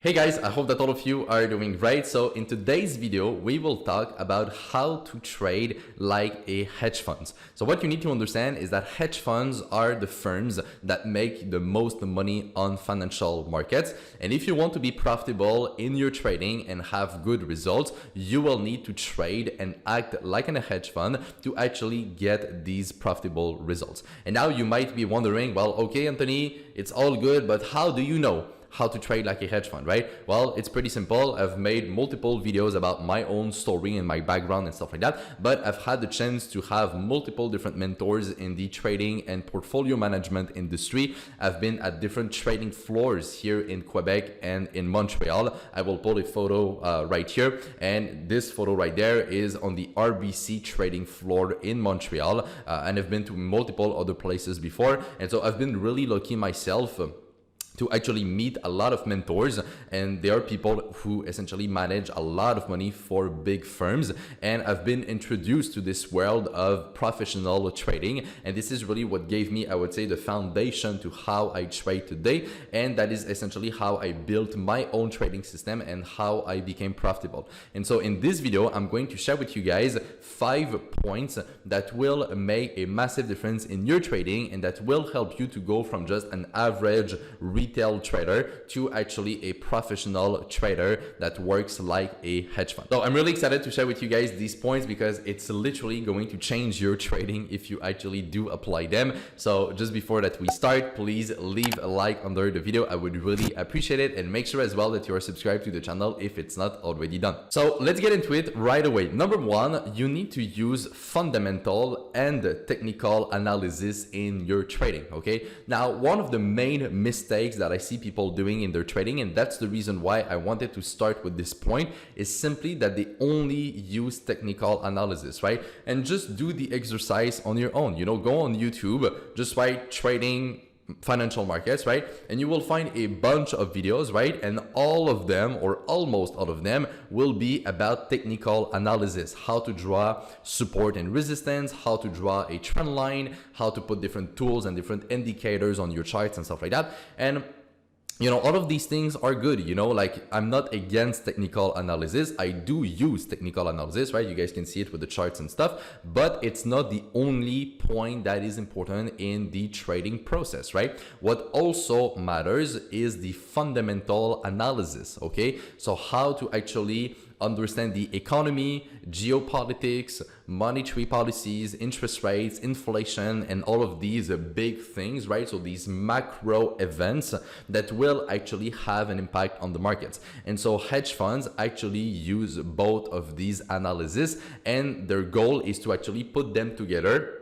Hey guys, I hope that all of you are doing great. So in today's video, we will talk about how to trade like a hedge fund. So what you need to understand is that hedge funds are the firms that make the most money on financial markets. And if you want to be profitable in your trading and have good results, you will need to trade and act like a hedge fund to actually get these profitable results. And now you might be wondering, well, okay, Anthony, it's all good, but how do you know how to trade like a hedge fund, right? Well, it's pretty simple. I've made multiple videos about my own story and my background and stuff like that, but I've had the chance to have multiple different mentors in the trading and portfolio management industry. I've been at different trading floors here in Quebec and in Montreal. I will pull a photo right here, and this photo right there is on the RBC trading floor in Montreal, and I've been to multiple other places before, and so I've been really lucky myself to actually meet a lot of mentors, and they are people who essentially manage a lot of money for big firms. And I've been introduced to this world of professional trading, and this is really what gave me, I would say, the foundation to how I trade today. And that is essentially how I built my own trading system and how I became profitable. And so in this video, I'm going to share with you guys 5 points that will make a massive difference in your trading and that will help you to go from just an average retail trader to actually a professional trader that works like a hedge fund. So I'm really excited to share with you guys these points because it's literally going to change your trading if you actually do apply them. So just before that we start, please leave a like under the video. I would really appreciate it, and make sure as well that you are subscribed to the channel if it's not already done. So let's get into it right away. Number one, you need to use fundamental and technical analysis in your trading. Okay, now one of the main mistakes that I see people doing in their trading, and that's the reason why I wanted to start with this point, is simply that they only use technical analysis, right? And just do the exercise on your own. You know, go on YouTube, just write trading financial markets, right? And you will find a bunch of videos, right? And all of them, or almost all of them, will be about technical analysis, how to draw support and resistance, how to draw a trend line, how to put different tools and different indicators on your charts and stuff like that. And you know, all of these things are good, you know, like I'm not against technical analysis. I do use technical analysis, right? You guys can see it with the charts and stuff, but it's not the only point that is important in the trading process, right? What also matters is the fundamental analysis, okay? So how to actually understand the economy, geopolitics, monetary policies, interest rates, inflation, and all of these big things, right? So these macro events that will actually have an impact on the markets. And so hedge funds actually use both of these analyses, and their goal is to actually put them together.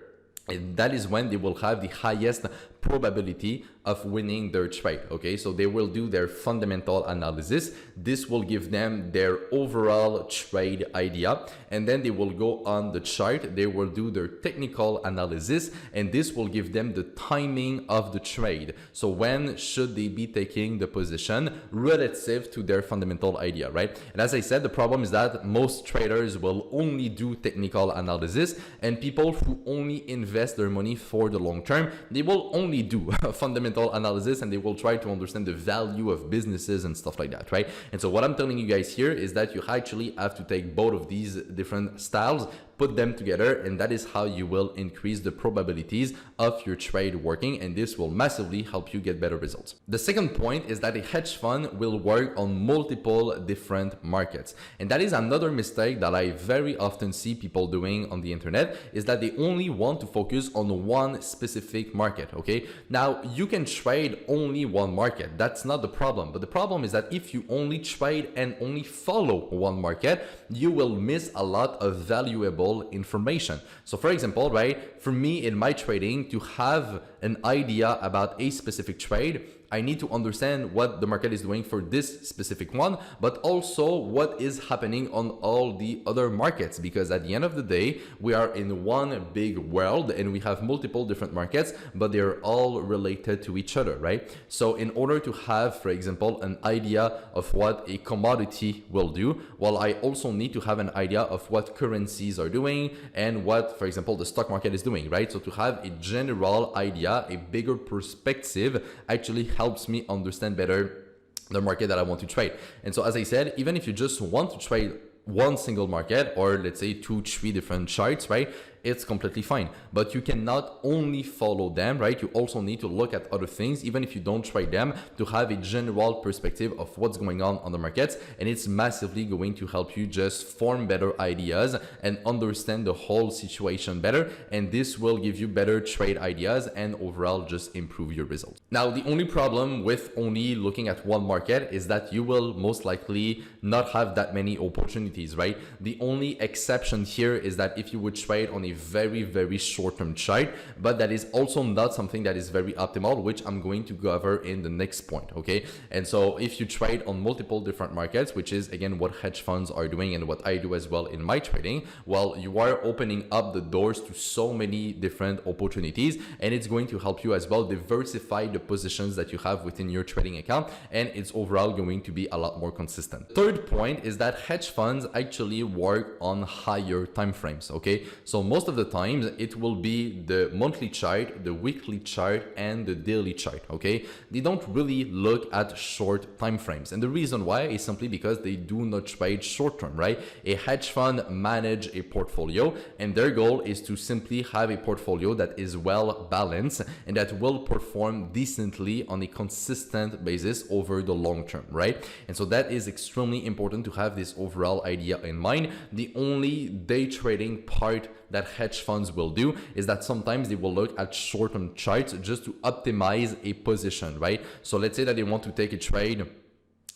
And that is when they will have the highest probability of winning their trade. Okay, so they will do their fundamental analysis. This will give them their overall trade idea, and then they will go on the chart. They will do their technical analysis, and this will give them the timing of the trade. So when should they be taking the position relative to their fundamental idea, right? And as I said, the problem is that most traders will only do technical analysis, and people who only invest their money for the long term, they will only do fundamental analysis, and they will try to understand the value of businesses and stuff like that, right? And so what I'm telling you guys here is that you actually have to take both of these different styles, put them together, and that is how you will increase the probabilities of your trade working, and this will massively help you get better results. The second point is that a hedge fund will work on multiple different markets, and that is another mistake that I very often see people doing on the internet, is that they only want to focus on one specific market. Okay, now you can trade only one market, that's not the problem, but the problem is that if you only trade and only follow one market, you will miss a lot of valuable information. So for example, right, for me in my trading, to have an idea about a specific trade, I need to understand what the market is doing for this specific one, but also what is happening on all the other markets, because at the end of the day, we are in one big world and we have multiple different markets, but they're all related to each other, right? So in order to have, for example, an idea of what a commodity will do, well, I also need to have an idea of what currencies are doing and what, for example, the stock market is doing, right? So to have a general idea, a bigger perspective, actually helps me understand better the market that I want to trade. And so as I said, even if you just want to trade one single market, or let's say 2-3 different charts, right, it's completely fine. But you cannot only follow them, right? You also need to look at other things, even if you don't trade them, to have a general perspective of what's going on the markets. And it's massively going to help you just form better ideas and understand the whole situation better. And this will give you better trade ideas and overall just improve your results. Now, the only problem with only looking at one market is that you will most likely not have that many opportunities, right? The only exception here is that if you would trade on a very short-term chart, but that is also not something that is very optimal, which I'm going to cover in the next point, okay? And so if you trade on multiple different markets, which is again what hedge funds are doing and what I do as well in my trading, well, you are opening up the doors to so many different opportunities, and it's going to help you as well diversify the positions that you have within your trading account, and it's overall going to be a lot more consistent. Third point is that hedge funds actually work on higher time frames, okay? So most of the times it will be the monthly chart, the weekly chart, and the daily chart, okay? They don't really look at short time frames. And the reason why is simply because they do not trade short term, right? A hedge fund manage a portfolio, and their goal is to simply have a portfolio that is well balanced and that will perform decently on a consistent basis over the long term, right? And so that is extremely important to have this overall idea in mind. The only day trading part that hedge funds will do is that sometimes they will look at short-term charts just to optimize a position, right? So let's say that they want to take a trade,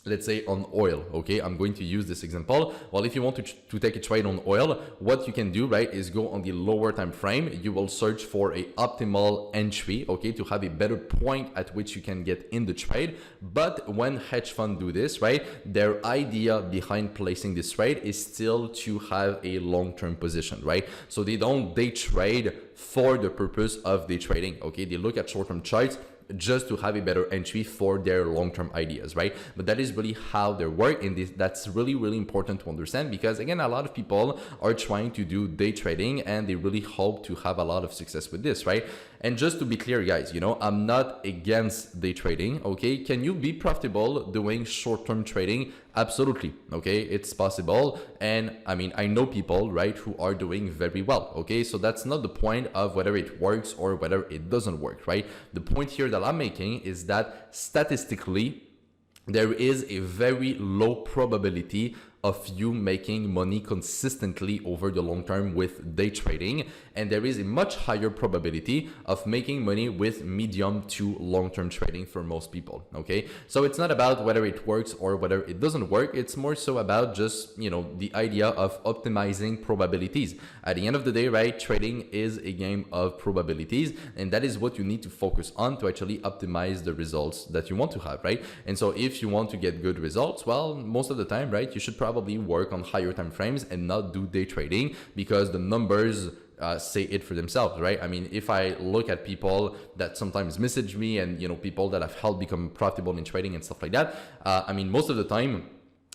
let's say on oil, okay? I'm going to use this example. Well, if you want to take a trade on oil, what you can do, right, is go on the lower time frame. You will search for a optimal entry, okay, to have a better point at which you can get in the trade. But when hedge funds do this, right, their idea behind placing this trade is still to have a long-term position, right? So they don't day trade for the purpose of day trading, okay? They look at short-term charts just to have a better entry for their long-term ideas, right? But that is really how they work, and that's really important to understand, because again, a lot of people are trying to do day trading and they really hope to have a lot of success with this, right? And just to be clear, guys, you know, I'm not against day trading, okay? Can you be profitable doing short-term trading? Absolutely, okay? It's possible. And I mean, I know people, right, who are doing very well, okay? So that's not the point of whether it works or whether it doesn't work, right? The point here that I'm making is that statistically, there is a very low probability of you making money consistently over the long term with day trading, and there is a much higher probability of making money with medium to long-term trading for most people, okay? So it's not about whether it works or whether it doesn't work. It's more so about just, you know, the idea of optimizing probabilities. At the end of the day, right, trading is a game of probabilities, and that is what you need to focus on to actually optimize the results that you want to have, right? And so if you want to get good results, well, most of the time, right, you should probably work on higher time frames and not do day trading, because the numbers say it for themselves, right? I mean, if I look at people that sometimes message me and, you know, people that I've helped become profitable in trading and stuff like that, I mean, most of the time,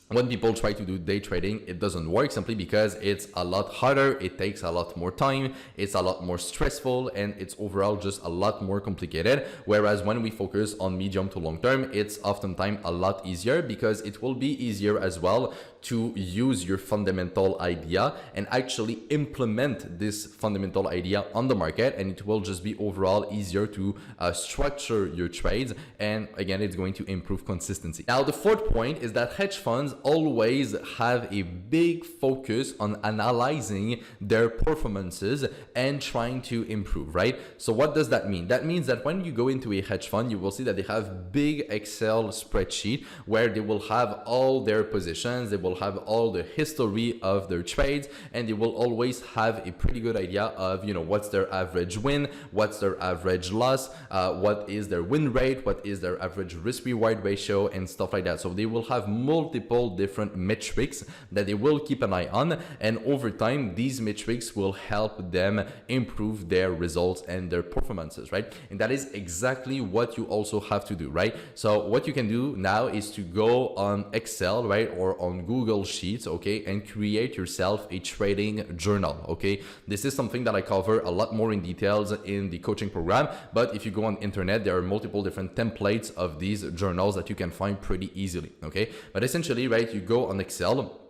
when people try to do day trading, it doesn't work, simply because it's a lot harder, it takes a lot more time, it's a lot more stressful, and it's overall just a lot more complicated. Whereas when we focus on medium to long term, it's oftentimes a lot easier, because it will be easier as well to use your fundamental idea and actually implement this fundamental idea on the market, and it will just be overall easier to structure your trades, and again, it's going to improve consistency. Now, the fourth point is that hedge funds always have a big focus on analyzing their performances and trying to improve, right? So what does that mean? That means that when you go into a hedge fund, you will see that they have big Excel spreadsheet where they will have all their positions, they will have all the history of their trades, and they will always have a pretty good idea of, you know, what's their average win, what's their average loss, what is their win rate, what is their average risk reward ratio, and stuff like that. So they will have multiple multiple different metrics that they will keep an eye on, and over time these metrics will help them improve their results and their performances, right? And that is exactly what you also have to do, right? So what you can do now is to go on Excel, right, or on Google Sheets, okay, and create yourself a trading journal, okay? This is something that I cover a lot more in details in the coaching program, but if you go on internet, there are multiple different templates of these journals that you can find pretty easily, okay? But essentially, right, you go on Excel,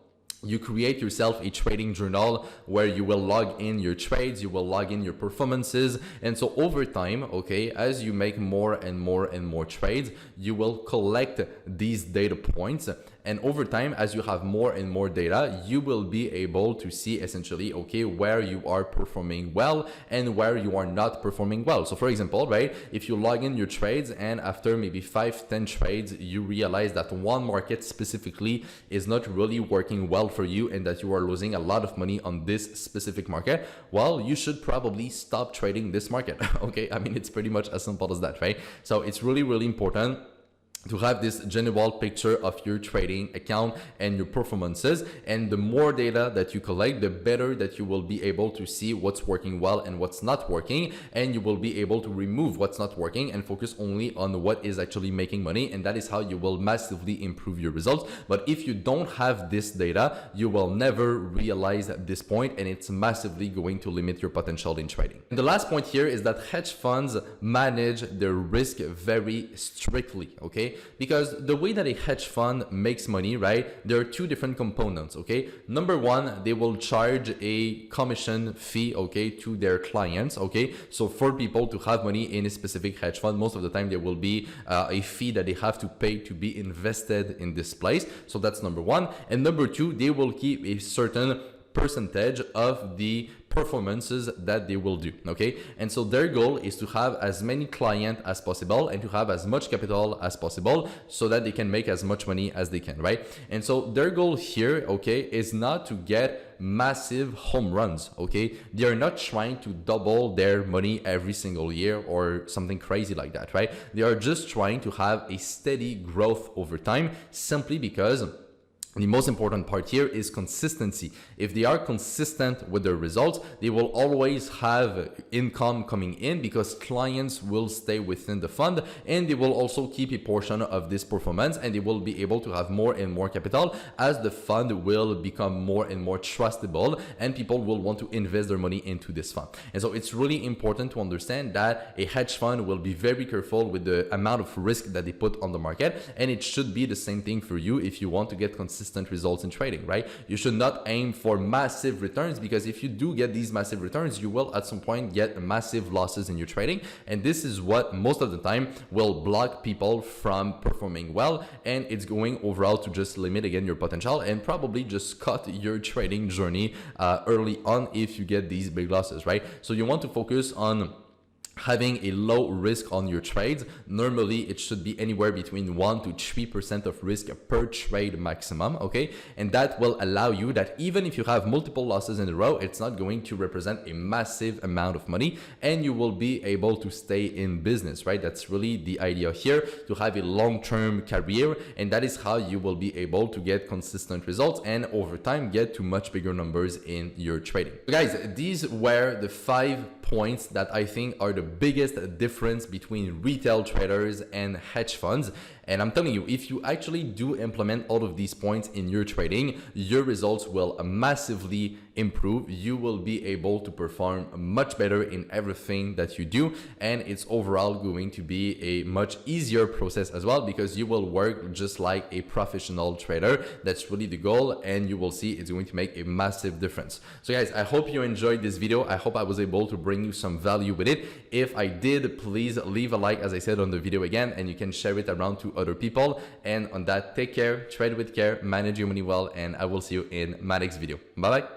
you create yourself a trading journal where you will log in your trades, you will log in your performances, and so over time, okay, as you make more and more trades, you will collect these data points. And over time, as you have more and more data, you will be able to see essentially, okay, where you are performing well and where you are not performing well. So for example, right, if you log in your trades and after maybe 5-10 trades, you realize that one market specifically is not really working well for you and that you are losing a lot of money on this specific market, well, you should probably stop trading this market. Okay, I mean, it's pretty much as simple as that, right? So it's really important to have this general picture of your trading account and your performances. And the more data that you collect, the better that you will be able to see what's working well and what's not working. And you will be able to remove what's not working and focus only on what is actually making money. And that is how you will massively improve your results. But if you don't have this data, you will never realize this point, and it's massively going to limit your potential in trading. And the last point here is that hedge funds manage their risk very strictly, okay? Because the way that a hedge fund makes money, right, there are two different components, okay? Number one, they will charge a commission fee, okay, to their clients, okay? So for people to have money in a specific hedge fund, most of the time there will be a fee that they have to pay to be invested in this place. So that's number one. And number two, they will keep a certain percentage of the performances that they will do, okay? And so their goal is to have as many clients as possible and to have as much capital as possible so that they can make as much money as they can, right? And so their goal here, okay, is not to get massive home runs, okay? They are not trying to double their money every single year or something crazy like that, right? They are just trying to have a steady growth over time, simply because the most important part here is consistency. If they are consistent with their results, they will always have income coming in because clients will stay within the fund, and they will also keep a portion of this performance, and they will be able to have more and more capital as the fund will become more and more trustable and people will want to invest their money into this fund. And so it's really important to understand that a hedge fund will be very careful with the amount of risk that they put on the market, and it should be the same thing for you if you want to get consistent results in trading, right? You should not aim for massive returns, because if you do get these massive returns, you will at some point get massive losses in your trading. And this is what most of the time will block people from performing well. And it's going overall to just limit again your potential and probably just cut your trading journey early on if you get these big losses, right? So you want to focus on having a low risk on your trades. Normally it should be anywhere between 1 to 3% of risk per trade maximum, okay? And that will allow you that even if you have multiple losses in a row, it's not going to represent a massive amount of money, and you will be able to stay in business, right? That's really the idea here, to have a long-term career, and that is how you will be able to get consistent results and over time get to much bigger numbers in your trading. So guys, these were the 5 points that I think are the biggest difference between retail traders and hedge funds. And I'm telling you, if you actually do implement all of these points in your trading, your results will massively improve. You will be able to perform much better in everything that you do. And it's overall going to be a much easier process as well, because you will work just like a professional trader. That's really the goal. And you will see it's going to make a massive difference. So guys, I hope you enjoyed this video. I hope I was able to bring you some value with it. If I did, please leave a like, as I said on the video again, and you can share it around to other people. And on that, take care, trade with care, manage your money well, and I will see you in my next video. Bye bye.